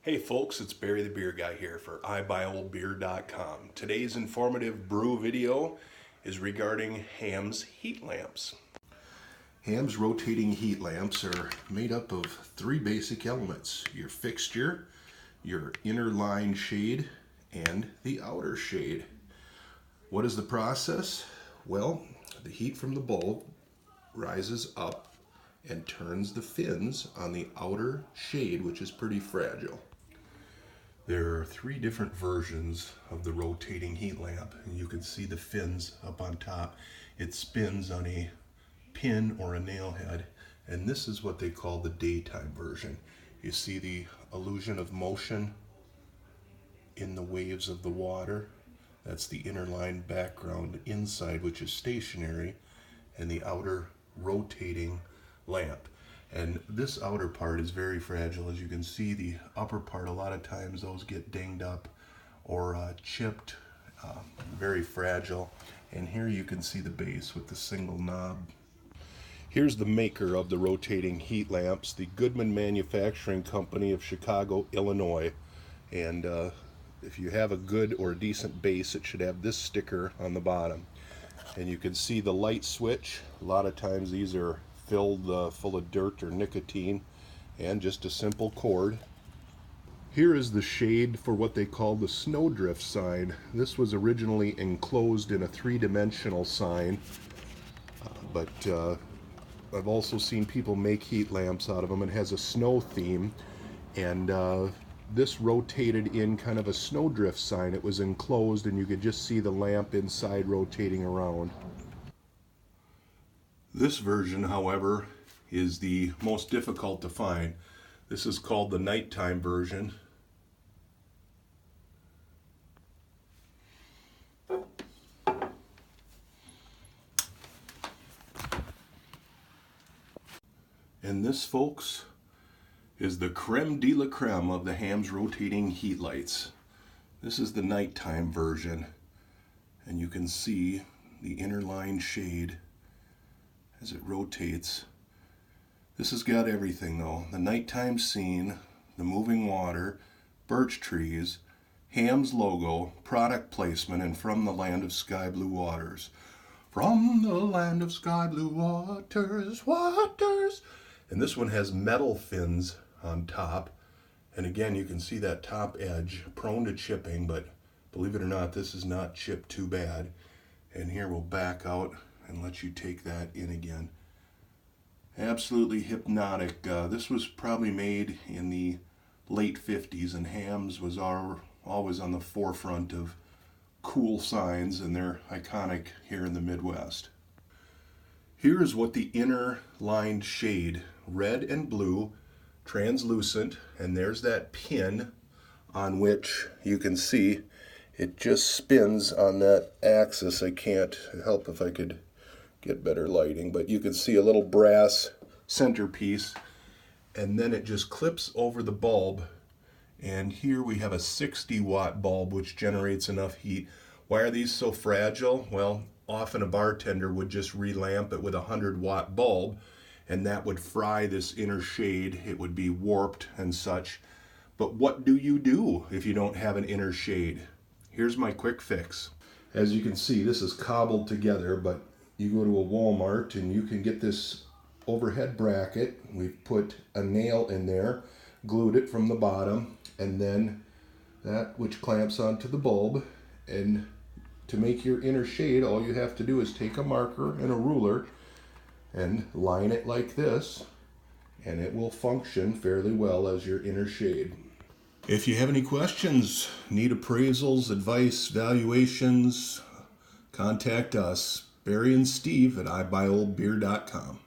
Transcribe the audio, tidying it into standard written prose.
Hey folks, it's Barry the Beer Guy here for ibuyoldbeer.com. Today's informative brew video is regarding Hamm's heat lamps. Hamm's rotating heat lamps are made up of three basic elements: your fixture, your inner line shade, and the outer shade. What is the process? Well, the heat from the bulb rises up and turns the fins on the outer shade, which is pretty fragile. There are three different versions of the rotating heat lamp, and you can see the fins up on top. It spins on a pin or a nail head, and this is what they call the daytime version. You see the illusion of motion in the waves of the water. That's the inner line background inside, which is stationary, and the outer rotating lamp. And this outer part is very fragile. As you can see, the upper part, a lot of times those get dinged up or chipped, very fragile. And here you can see the base with the single knob. Here's the maker of the rotating heat lamps, the Goodman Manufacturing Company of Chicago, Illinois. And if you have a good or decent base, it should have this sticker on the bottom. And you can see the light switch. A lot of times these are filled full of dirt or nicotine, and just a simple cord. Here is the shade for what they call the snowdrift sign. This was originally enclosed in a three-dimensional sign, but I've also seen people make heat lamps out of them. It has a snow theme, and this rotated in kind of a snowdrift sign. It was enclosed, and you could just see the lamp inside rotating around. This version, however, is the most difficult to find. This is called the nighttime version. And this, folks, is the creme de la creme of the Hamm's rotating heat lights. This is the nighttime version, and you can see the inner line shade as it rotates. This has got everything though: the nighttime scene, the moving water, birch trees, Hamm's logo, product placement, and from the land of sky blue waters. From the land of sky blue waters, waters. And this one has metal fins on top. And again, you can see that top edge, prone to chipping, but believe it or not, this is not chipped too bad. And here we'll back out and let you take that in again. Absolutely hypnotic. This was probably made in the late 50s, and Hamm's was always on the forefront of cool signs, and they're iconic here in the Midwest. Here's what the inner lined shade, red and blue, translucent, and there's that pin on which you can see it just spins on that axis. I can't help if I could get better lighting, but you can see a little brass centerpiece, and then it just clips over the bulb. And here we have a 60-watt bulb, which generates enough heat. Why are these so fragile? Well, often a bartender would just relamp it with a 100-watt bulb, and that would fry this inner shade. It would be warped and such. But what do you do if you don't have an inner shade? Here's my quick fix. As you can see, this is cobbled together, but you go to a Walmart and you can get this overhead bracket. We've put a nail in there, glued it from the bottom, and then that which clamps onto the bulb. And to make your inner shade, all you have to do is take a marker and a ruler and line it like this, and it will function fairly well as your inner shade. If you have any questions, need appraisals, advice, valuations, contact us, Barry and Steve at ibuyoldbeer.com.